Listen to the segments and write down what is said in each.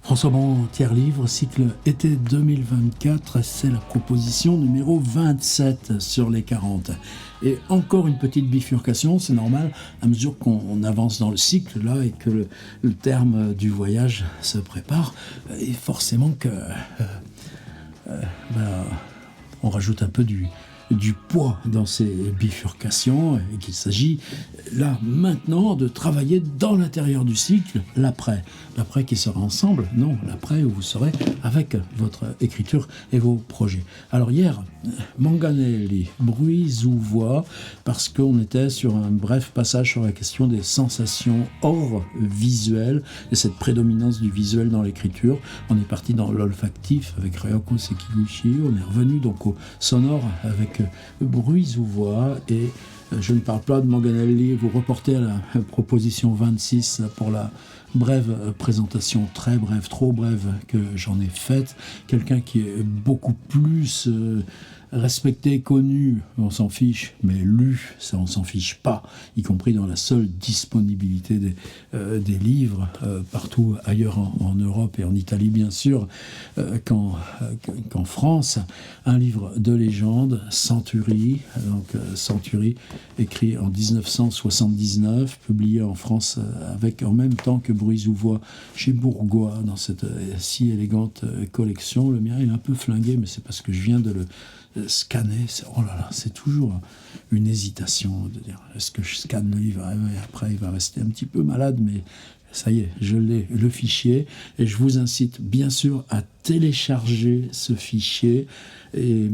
François Bon, tiers livre, cycle été 2024, c'est la proposition numéro 27 sur les 40. Et encore une petite bifurcation, c'est normal, à mesure qu'on avance dans le cycle là et que le terme du voyage se prépare, et forcément que on rajoute un peu du poids dans ces bifurcations et qu'il s'agit là maintenant de travailler dans l'intérieur du cycle l'après qui sera ensemble, non, l'après où vous serez avec votre écriture et vos projets. Alors hier, Manganelli, bruits ou voix, parce qu'on était sur un bref passage sur la question des sensations hors visuel et cette prédominance du visuel dans l'écriture. On est parti dans l'olfactif avec Ryoko Sekiguchi, on est revenu donc au sonore avec bruits ou voix, et je ne parle pas de Manganelli, vous reportez à la proposition 26 pour la brève présentation, très brève, trop brève que j'en ai faite. Quelqu'un qui est beaucoup plus respecté, connu, on s'en fiche, mais lu, ça on s'en fiche pas, y compris dans la seule disponibilité des livres partout ailleurs en Europe et en Italie bien sûr qu'en France. Un livre de légende, Century, Century écrit en 1979, publié en France avec en même temps que Bruits ou voix chez Bourgois dans cette si élégante collection. Le mien il est un peu flingué, mais c'est parce que je viens de le scanner. Oh là là, c'est toujours une hésitation de dire est-ce que je scanne le livre et après il va rester un petit peu malade, mais ça y est, je l'ai, le fichier, et je vous incite bien sûr à télécharger ce fichier. Et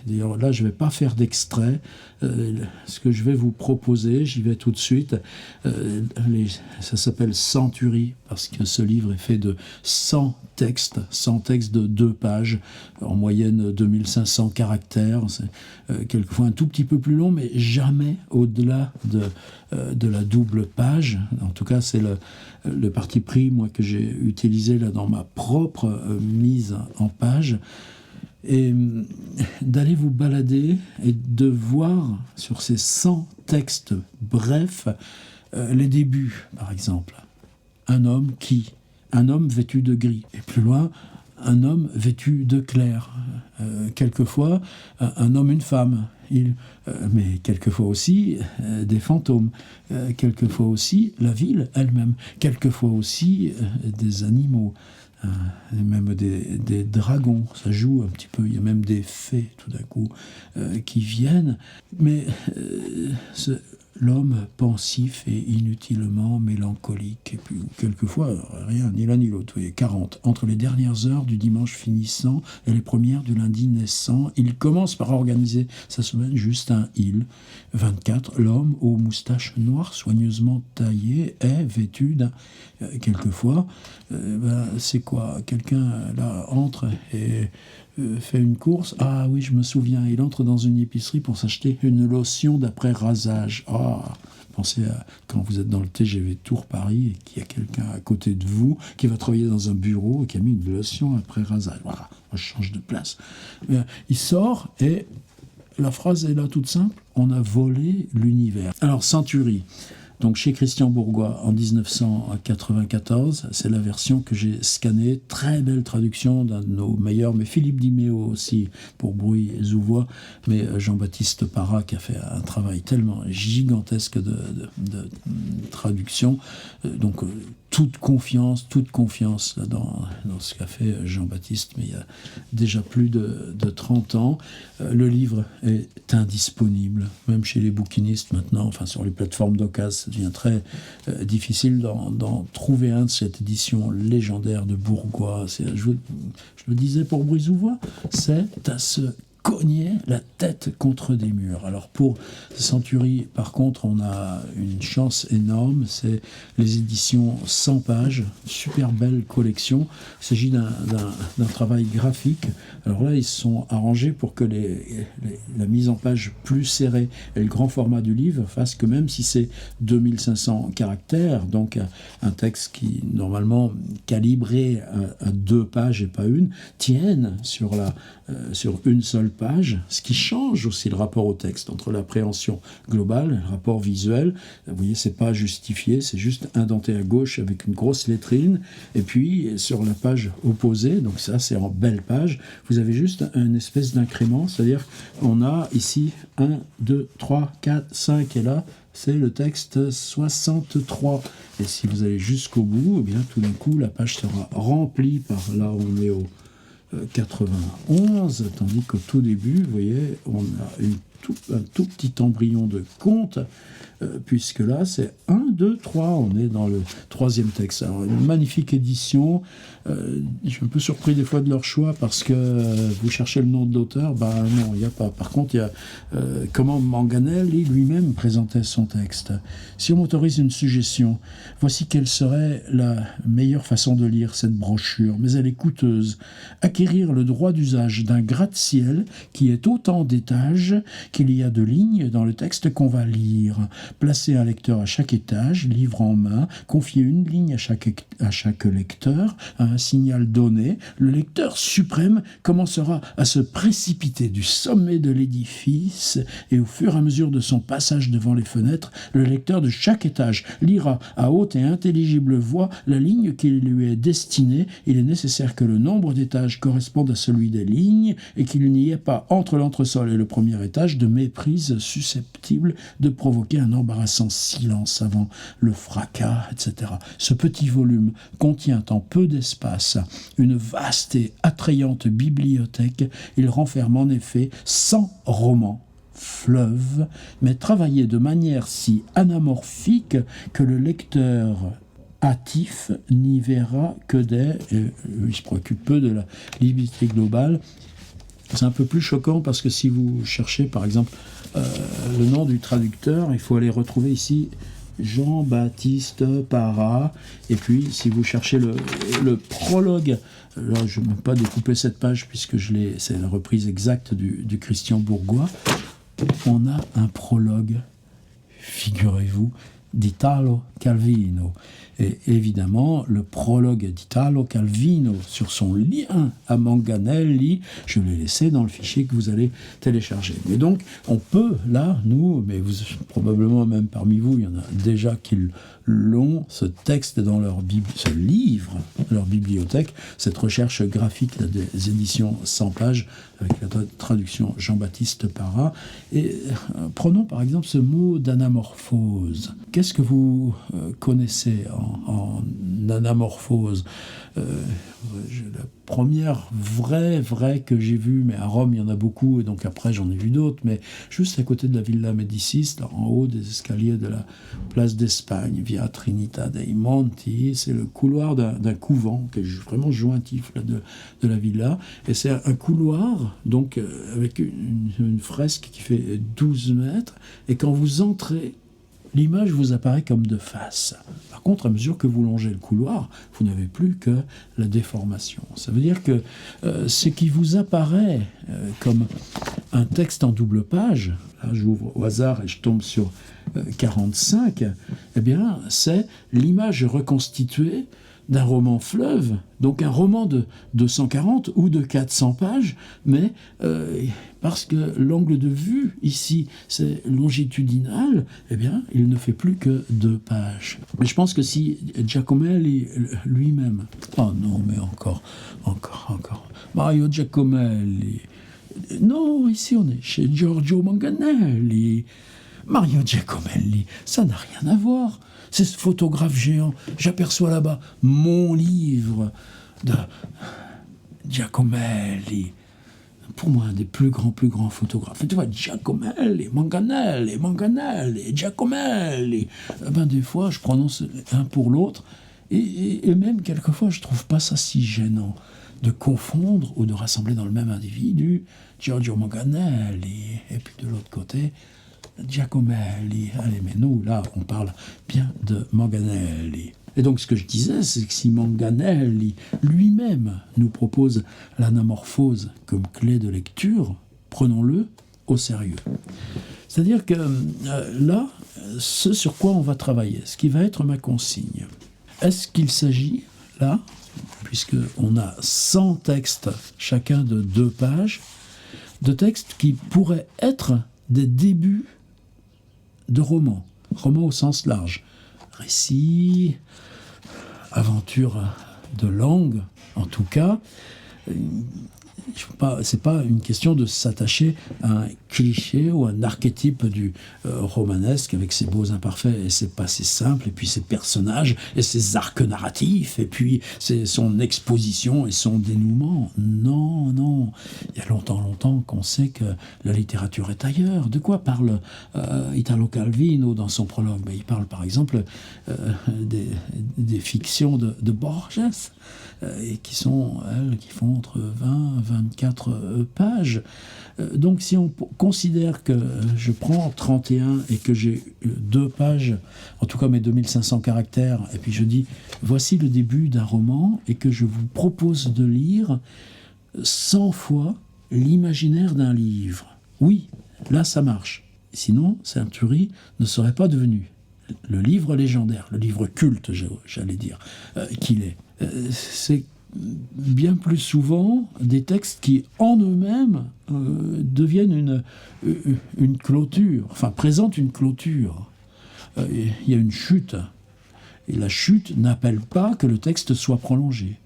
d'ailleurs là je ne vais pas faire d'extrait, ce que je vais vous proposer, j'y vais tout de suite, ça s'appelle Century parce que ce livre est fait de 100 textes de 2 pages, en moyenne 2500 caractères, c'est quelquefois un tout petit peu plus long mais jamais au-delà de la double page. En tout cas c'est le parti pris moi que j'ai utilisé là dans ma propre mise en page, et d'aller vous balader et de voir sur ces 100 textes brefs les débuts, par exemple. Un homme vêtu de gris, et plus loin, un homme vêtu de clair. Quelquefois, un homme, une femme, mais quelquefois aussi des fantômes, quelquefois aussi la ville elle-même, quelquefois aussi des animaux. Et même des dragons, ça joue un petit peu, il y a même des fées tout d'un coup qui viennent, mais l'homme pensif et inutilement mélancolique, et puis quelquefois rien, ni l'un ni l'autre. Vous voyez, 40. Entre les dernières heures du dimanche finissant et les premières du lundi naissant, il commence par organiser sa semaine juste un il. 24. L'homme aux moustaches noires soigneusement taillées est vêtu d'un... quelquefois, c'est quoi? Quelqu'un là entre et fait une course. Ah oui, je me souviens, il entre dans une épicerie pour s'acheter une lotion d'après rasage. Pensez à quand vous êtes dans le TGV Tours Paris et qu'il y a quelqu'un à côté de vous qui va travailler dans un bureau et qui a mis une lotion après rasage. Voilà, moi je change de place. Il sort et la phrase est là toute simple: on a volé l'univers. Alors Century, donc chez Christian Bourgois en 1994, c'est la version que j'ai scannée, très belle traduction d'un de nos meilleurs, mais Philippe Diméo aussi pour Bruits ou voix, mais Jean-Baptiste Parra qui a fait un travail tellement gigantesque de traduction, donc toute confiance là, dans ce qu'a fait Jean-Baptiste, mais il y a déjà plus de 30 ans. Le livre est indisponible, même chez les bouquinistes maintenant, enfin sur les plateformes d'occasion, ça devient très difficile d'en trouver un de cette édition légendaire de Bourgois. Je le disais pour Bruits ou voix, c'est à se cogner la tête contre des murs. Alors pour Century, par contre, on a une chance énorme, c'est les éditions 100 pages, super belle collection. Il s'agit d'un travail graphique. Alors là, ils se sont arrangés pour que la mise en page plus serrée et le grand format du livre fasse que même si c'est 2500 caractères, donc un texte qui normalement calibrés à 2 pages et pas une, tiennent sur une seule page, ce qui change aussi le rapport au texte, entre l'appréhension globale et le rapport visuel. Vous voyez, c'est pas justifié, c'est juste indenté à gauche avec une grosse lettrine, et puis sur la page opposée, donc ça c'est en belle page, vous avez juste une espèce d'incrément, c'est-à-dire on a ici 1, 2, 3, 4, 5, et là, c'est le texte 63. Et si vous allez jusqu'au bout, eh bien, tout d'un coup, la page sera remplie par, là, on est au 91, tandis qu'au tout début, vous voyez, on a un tout petit embryon de compte, puisque là, c'est 1, 2, 3, on est dans le 3e texte. Alors, une magnifique édition. Je suis un peu surpris des fois de leur choix, parce que vous cherchez le nom de l'auteur, ben non, il n'y a pas. Par contre, il y a comment Manganelli lui-même présentait son texte. Si on m'autorise une suggestion, voici quelle serait la meilleure façon de lire cette brochure, mais elle est coûteuse. Acquérir le droit d'usage d'un gratte-ciel qui est autant d'étages qu'il y a de lignes dans le texte qu'on va lire. Placer un lecteur à chaque étage, livre en main, confier une ligne à chaque lecteur, à un signal donné, le lecteur suprême commencera à se précipiter du sommet de l'édifice et au fur et à mesure de son passage devant les fenêtres, le lecteur de chaque étage lira à haute et intelligible voix la ligne qui lui est destinée. Il est nécessaire que le nombre d'étages corresponde à celui des lignes et qu'il n'y ait pas entre l'entresol et le premier étage de méprise susceptible de provoquer un embarrassant silence avant le fracas, etc. Ce petit volume contient en peu d'espace une vaste et attrayante bibliothèque. Il renferme en effet 100 romans fleuves, mais travaillés de manière si anamorphique que le lecteur hâtif n'y verra que des... il se préoccupe peu de la lisibilité globale. C'est un peu plus choquant parce que si vous cherchez par exemple le nom du traducteur, il faut aller retrouver ici Jean-Baptiste Parra, et puis si vous cherchez le prologue, là je ne vais même pas découper cette page puisque c'est la reprise exacte du Christian Bourgois, on a un prologue, figurez-vous, d'Italo Calvino. Et évidemment, le prologue d'Italo Calvino sur son lien à Manganelli, je l'ai laissé dans le fichier que vous allez télécharger. Mais donc, on peut, là, nous, mais vous, probablement même parmi vous, il y en a déjà qui l'ont, ce texte dans ce livre, dans leur bibliothèque, cette recherche graphique là, des éditions 100 pages, avec la traduction Jean-Baptiste Parra. Et prenons par exemple ce mot d'anamorphose. Qu'est-ce que vous connaissez en anamorphose? La première vraie que j'ai vue, mais à Rome il y en a beaucoup, et donc après j'en ai vu d'autres, mais juste à côté de la Villa Médicis, là, en haut des escaliers de la place d'Espagne, Via Trinita dei Monti, c'est le couloir d'un couvent qui est vraiment jointif là, de la villa, et c'est un couloir donc avec une fresque qui fait 12 mètres, et quand vous entrez, l'image vous apparaît comme de face. Par contre, à mesure que vous longez le couloir, vous n'avez plus que la déformation. Ça veut dire que ce qui vous apparaît comme un texte en double page, là j'ouvre au hasard et je tombe sur 45, eh bien c'est l'image reconstituée d'un roman fleuve, donc un roman de 240 ou de 400 pages, mais parce que l'angle de vue ici c'est longitudinal, eh bien il ne fait plus que 2 pages. Mais je pense que si Giacomelli lui-même, oh non mais encore, Mario Giacomelli, non ici on est chez Giorgio Manganelli, Mario Giacomelli, ça n'a rien à voir. C'est ce photographe géant. J'aperçois là-bas mon livre de Giacomelli. Pour moi, un des plus grands photographes. Et tu vois, Giacomelli, Manganelli, Giacomelli. Ben, des fois, je prononce un pour l'autre. Et même, quelquefois, je ne trouve pas ça si gênant de confondre ou de rassembler dans le même individu Giorgio Manganelli. Et puis, de l'autre côté, Giacomelli. Allez, mais nous, là, on parle bien de Manganelli. Et donc, ce que je disais, c'est que si Manganelli lui-même nous propose l'anamorphose comme clé de lecture, prenons-le au sérieux. C'est-à-dire que là, ce sur quoi on va travailler, ce qui va être ma consigne, est-ce qu'il s'agit, là, puisqu'on a 100 textes, chacun de 2 pages, de textes qui pourraient être des débuts de romans, romans au sens large. Récits, aventures de langue, en tout cas. C'est pas une question de s'attacher à un cliché ou un archétype du romanesque avec ses beaux imparfaits et ses passés simples et puis ses personnages et ses arcs narratifs et puis son exposition et son dénouement. Non, non. Il y a longtemps qu'on sait que la littérature est ailleurs. De quoi parle Italo Calvino dans son prologue? Il parle par exemple des fictions de Borges, et qui font entre 20 et 24 pages. Donc si on considère que je prends 31 et que j'ai 2 pages, en tout cas mes 2500 caractères, et puis je dis, voici le début d'un roman, et que je vous propose de lire 100 fois l'imaginaire d'un livre. Oui, là ça marche. Sinon, Saint-Tury ne serait pas devenu le livre légendaire, le livre culte, j'allais dire, qu'il est. C'est bien plus souvent des textes qui, en eux-mêmes, deviennent une clôture, enfin, présentent une clôture. Il y a une chute, et la chute n'appelle pas que le texte soit prolongé.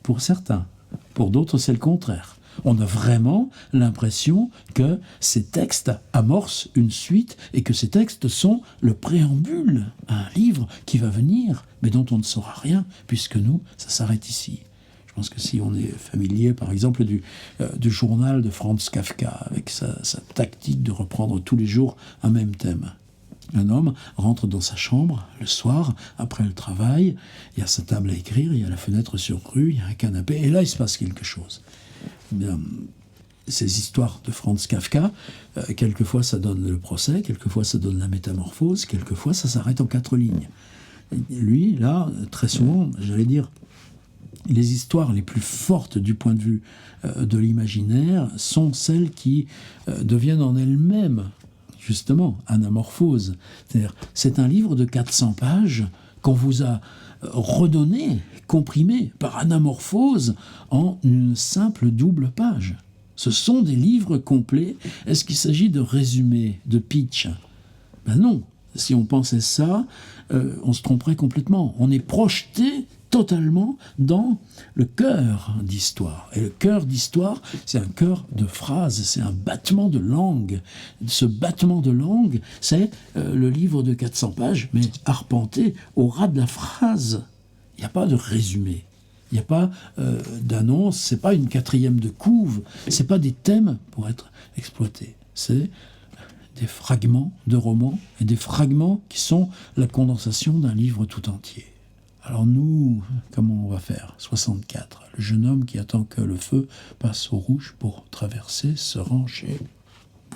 Pour certains. Pour d'autres, c'est le contraire. On a vraiment l'impression que ces textes amorcent une suite et que ces textes sont le préambule à un livre qui va venir, mais dont on ne saura rien, puisque nous, ça s'arrête ici. Je pense que si on est familier, par exemple, du journal de Franz Kafka, avec sa tactique de reprendre tous les jours un même thème. Un homme rentre dans sa chambre le soir, après le travail, il y a sa table à écrire, il y a la fenêtre sur rue, il y a un canapé, et là, il se passe quelque chose. Bien, ces histoires de Franz Kafka, quelquefois ça donne le procès, quelquefois ça donne la métamorphose, quelquefois ça s'arrête en 4 lignes. Lui, là, très souvent, j'allais dire, les histoires les plus fortes du point de vue de l'imaginaire sont celles qui deviennent en elles-mêmes, justement, anamorphose. C'est-à-dire, c'est un livre de 400 pages qu'on vous a redonné, comprimé par anamorphose en une simple double page. Ce sont des livres complets. Est-ce qu'il s'agit de résumés, de pitch? Ben non. Si on pensait ça, on se tromperait complètement. On est projeté totalement dans le cœur d'histoire. Et le cœur d'histoire, c'est un cœur de phrases, c'est un battement de langue. Ce battement de langue, c'est le livre de 400 pages, mais arpenté au ras de la phrase. Il n'y a pas de résumé. Il n'y a pas d'annonce, c'est pas une 4e de couve, c'est pas des thèmes pour être exploités. C'est des fragments de romans et des fragments qui sont la condensation d'un livre tout entier. Alors nous, comment on va faire? 64. Le jeune homme qui attend que le feu passe au rouge pour traverser, se ranger.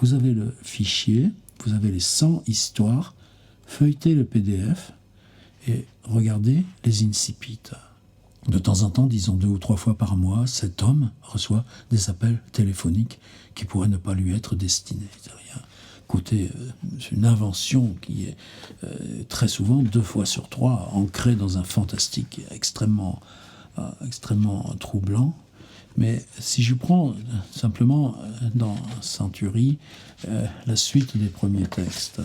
Vous avez le fichier, vous avez les 100 histoires, feuilletez le PDF et regardez les incipits. De temps en temps, disons 2 ou 3 fois par mois, cet homme reçoit des appels téléphoniques qui pourraient ne pas lui être destinés. C'est rien. Écoutez, c'est une invention qui est très souvent 2 fois sur 3 ancrée dans un fantastique extrêmement troublant. Mais si je prends simplement dans Saint-Tury la suite des premiers textes,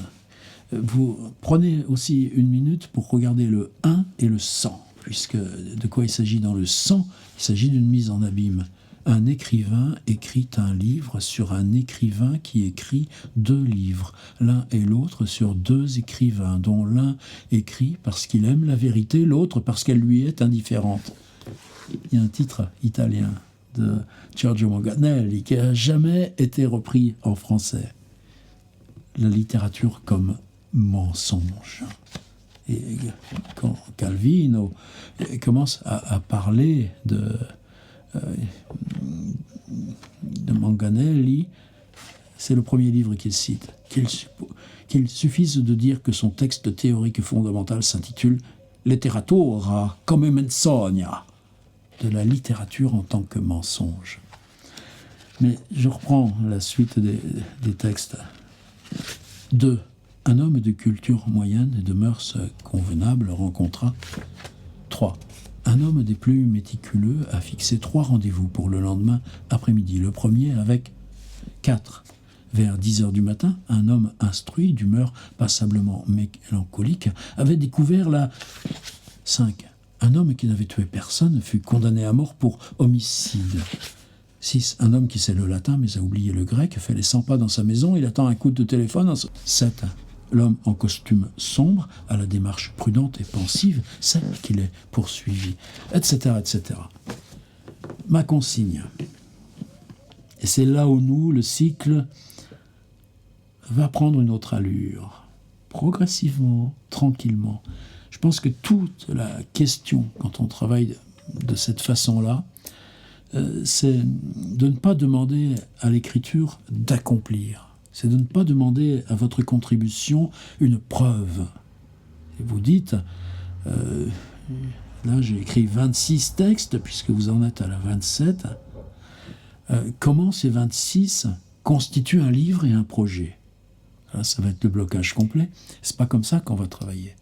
vous prenez aussi 1 minute pour regarder le 1 et le 100, puisque de quoi il s'agit dans le 100? Il s'agit d'une mise en abîme. Un écrivain écrit un livre sur un écrivain qui écrit 2 livres, l'un et l'autre sur 2 écrivains, dont l'un écrit parce qu'il aime la vérité, l'autre parce qu'elle lui est indifférente. Il y a un titre italien de Giorgio Manganelli qui n'a jamais été repris en français. La littérature comme mensonge. Et quand Calvino commence à parler de Manganelli, c'est le premier livre qu'il cite. Qu'il suffise de dire que son texte théorique fondamental s'intitule Letteratura come menzogna, de la littérature en tant que mensonge. Mais je reprends la suite des textes. 2. Un homme de culture moyenne et de mœurs convenables rencontra 3. Un homme des plus méticuleux a fixé 3 rendez-vous pour le lendemain après-midi. Le premier avec 4. Vers 10 heures du matin, un homme instruit, d'humeur passablement mélancolique, avait découvert la 5. Un homme qui n'avait tué personne fut condamné à mort pour homicide. 6. Un homme qui sait le latin mais a oublié le grec fait les 100 pas dans sa maison, il attend un coup de téléphone. 7. L'homme en costume sombre, à la démarche prudente et pensive, sait qu'il est poursuivi, etc., etc. Ma consigne, et c'est là où nous, le cycle, va prendre une autre allure, progressivement, tranquillement. Je pense que toute la question, quand on travaille de cette façon-là, c'est de ne pas demander à l'écriture d'accomplir. C'est de ne pas demander à votre contribution une preuve. Et vous dites, là j'ai écrit 26 textes, puisque vous en êtes à la 27, comment ces 26 constituent un livre et un projet. Là, ça va être le blocage complet. C'est pas comme ça qu'on va travailler.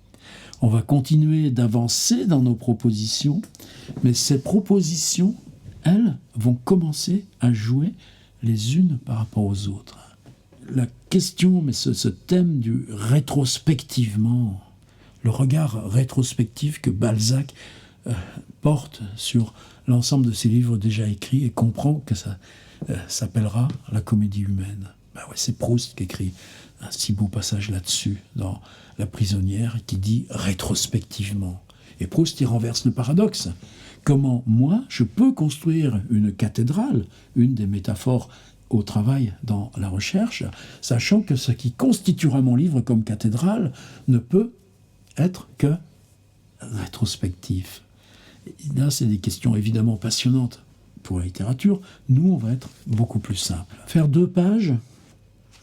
On va continuer d'avancer dans nos propositions, mais ces propositions, elles, vont commencer à jouer les unes par rapport aux autres. La question, mais ce thème du rétrospectivement, le regard rétrospectif que Balzac porte sur l'ensemble de ses livres déjà écrits et comprend que ça s'appellera la comédie humaine. Ben ouais, c'est Proust qui écrit un si beau passage là-dessus dans La prisonnière qui dit rétrospectivement. Et Proust y renverse le paradoxe. Comment moi je peux construire une cathédrale, une des métaphores au travail dans la recherche, sachant que ce qui constituera mon livre comme cathédrale ne peut être que rétrospectif. Et là, c'est des questions évidemment passionnantes pour la littérature. Nous, on va être beaucoup plus simple. Faire 2 pages,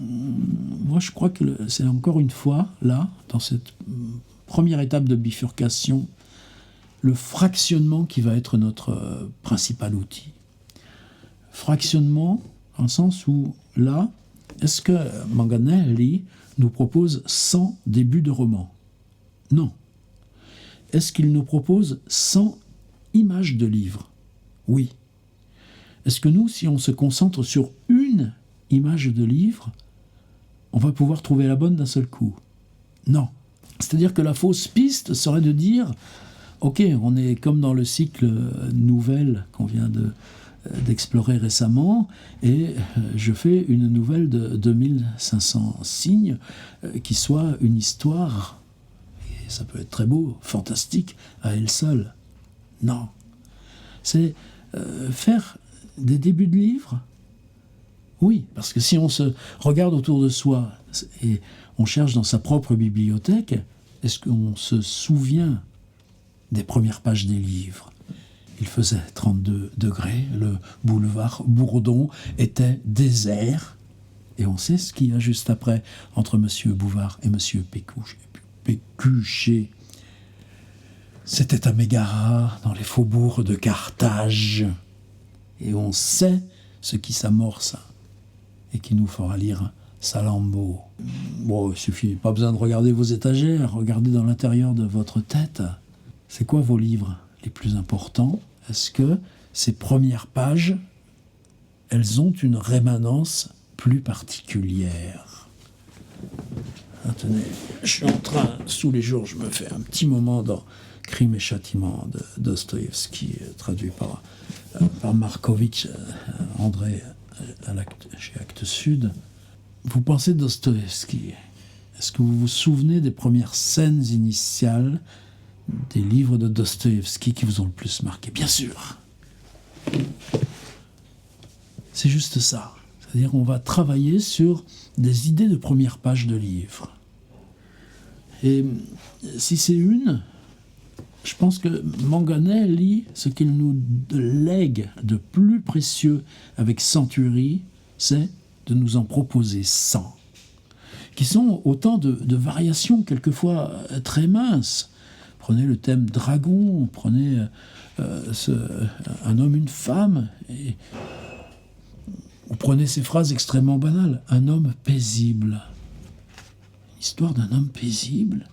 moi je crois que c'est encore une fois, là, dans cette première étape de bifurcation, le fractionnement qui va être notre principal outil. Fractionnement, dans le sens où, là, est-ce que Manganelli nous propose 100 débuts de romans? Non. Est-ce qu'il nous propose 100 images de livres? Oui. Est-ce que nous, si on se concentre sur une image de livre, on va pouvoir trouver la bonne d'un seul coup? Non. C'est-à-dire que la fausse piste serait de dire, ok, on est comme dans le cycle nouvelle qu'on vient d'explorer récemment, et je fais une nouvelle de 2500 signes qui soit une histoire, et ça peut être très beau, fantastique, à elle seule. Non. C'est faire des débuts de livres. Oui, parce que si on se regarde autour de soi et on cherche dans sa propre bibliothèque, est-ce qu'on se souvient des premières pages des livres? Il faisait 32 degrés, le boulevard Bourdon était désert, et on sait ce qu'il y a juste après, entre M. Bouvard et M. Pécuchet. C'était à Mégara, dans les faubourgs de Carthage, et on sait ce qui s'amorce et qui nous fera lire Salammbô. Bon, il suffit, pas besoin de regarder vos étagères, regardez dans l'intérieur de votre tête. C'est quoi vos livres les plus importants? Est-ce que ces premières pages, elles ont une rémanence plus particulière? Attendez, je suis en train, sous les jours, je me fais un petit moment dans Crime et Châtiment de Dostoïevski, traduit par Markovitch, André, chez Actes Sud. Vous pensez Dostoïevski? Est-ce que vous vous souvenez des premières scènes initiales des livres de Dostoïevski qui vous ont le plus marqué? Bien sûr. C'est juste ça. C'est-à-dire on va travailler sur des idées de première page de livres. Et si c'est une, je pense que Manganelli, ce qu'il nous lègue de plus précieux avec Century, c'est de nous en proposer 100, qui sont autant de variations quelquefois très minces. Prenez le thème dragon, prenez un homme, une femme, et vous prenez ces phrases extrêmement banales. Un homme paisible. Histoire d'un homme paisible.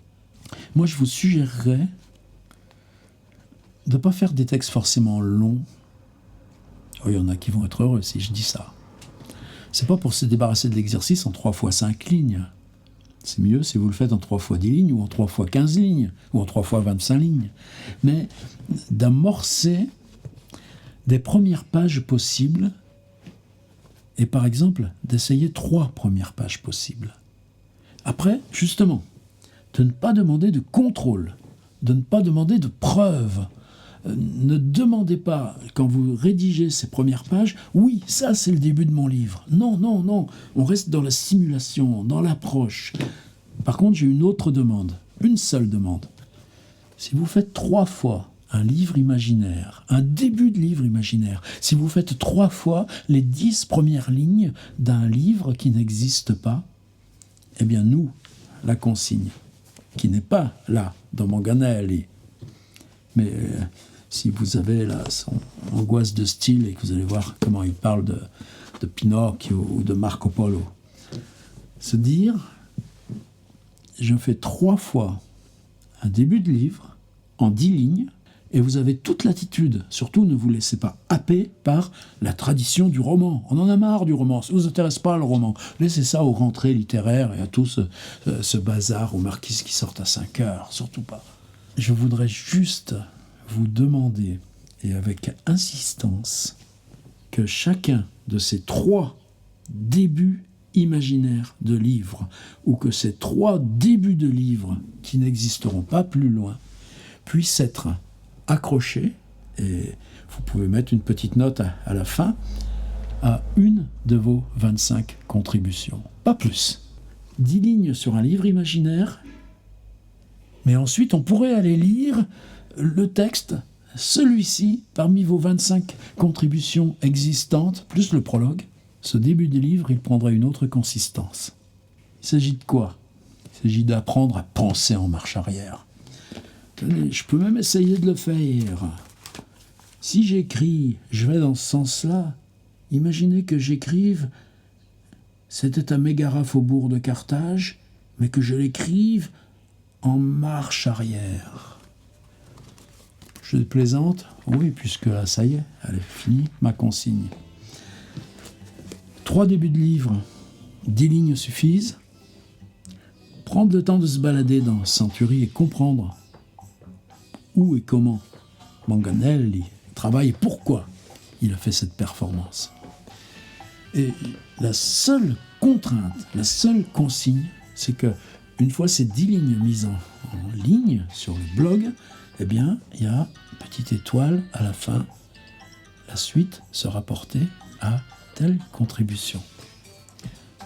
Moi, je vous suggérerais de ne pas faire des textes forcément longs. Oh, il y en a qui vont être heureux si je dis ça. C'est pas pour se débarrasser de l'exercice en 3 fois 5 lignes. C'est mieux si vous le faites en 3 fois 10 lignes, ou en 3 fois 15 lignes, ou en 3 fois 25 lignes. Mais d'amorcer des premières pages possibles, et par exemple, d'essayer 3 premières pages possibles. Après, justement, de ne pas demander de contrôle, de ne pas demander de preuve. Ne demandez pas, quand vous rédigez ces premières pages, oui, ça c'est le début de mon livre. Non, non, non, on reste dans la simulation, dans l'approche. Par contre, j'ai une autre demande, une seule demande. Si vous faites 3 fois un livre imaginaire, un début de livre imaginaire, si vous faites 3 fois les 10 premières lignes d'un livre qui n'existe pas, eh bien nous, la consigne, qui n'est pas là, dans Manganelli, mais si vous avez là son angoisse de style et que vous allez voir comment il parle de Pinocchio ou de Marco Polo, se dire, je fais 3 fois un début de livre en 10 lignes, et vous avez toute l'attitude. Surtout, ne vous laissez pas happer par la tradition du roman. On en a marre du roman. Ça ne vous intéresse pas, le roman. Laissez ça aux rentrées littéraires et à tout ce bazar aux marquises qui sortent à 5 heures. Surtout pas. Je voudrais juste vous demander, et avec insistance, que chacun de ces 3 débuts imaginaires de livres, ou que ces 3 débuts de livres qui n'existeront pas plus loin, puissent être accroché, et vous pouvez mettre une petite note à la fin, à une de vos 25 contributions. Pas plus. 10 lignes sur un livre imaginaire, mais ensuite on pourrait aller lire le texte, celui-ci, parmi vos 25 contributions existantes, plus le prologue. Ce début du livre, il prendrait une autre consistance. Il s'agit de quoi? Il s'agit d'apprendre à penser en marche arrière. Je peux même essayer de le faire. Si j'écris, je vais dans ce sens-là. Imaginez que j'écrive « C'était à Mégara, faubourg de Carthage », mais que je l'écrive en marche arrière. Je plaisante? Oui, puisque là, ça y est, elle est finie, ma consigne. 3 débuts de livre, 10 lignes suffisent. Prendre le temps de se balader dans Century et comprendre où et comment Manganelli travaille et pourquoi il a fait cette performance. Et la seule contrainte, la seule consigne, c'est que une fois ces 10 lignes mises en ligne sur le blog, eh bien, il y a une petite étoile à la fin. La suite sera portée à telle contribution.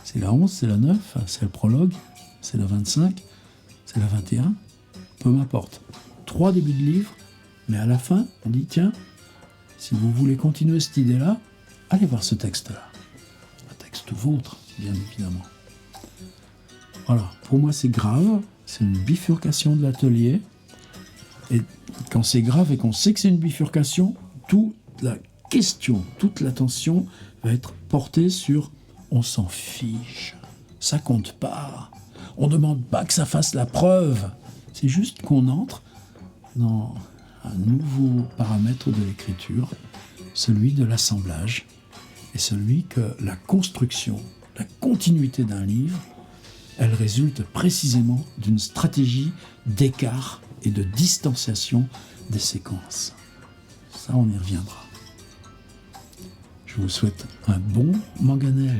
C'est la 11, c'est la 9, c'est le prologue, c'est la 25, c'est la 21, peu m'importe. 3 débuts de livre, mais à la fin, on dit, tiens, si vous voulez continuer cette idée-là, allez voir ce texte-là. Un texte vôtre, bien évidemment. Voilà, pour moi c'est grave, c'est une bifurcation de l'atelier, et quand c'est grave et qu'on sait que c'est une bifurcation, toute la question, toute l'attention va être portée sur « on s'en fiche, ça compte pas, on ne demande pas que ça fasse la preuve ». C'est juste qu'on entre dans un nouveau paramètre de l'écriture, celui de l'assemblage, et celui que la construction, la continuité d'un livre, elle résulte précisément d'une stratégie d'écart et de distanciation des séquences. Ça, on y reviendra. Je vous souhaite un bon Manganelli.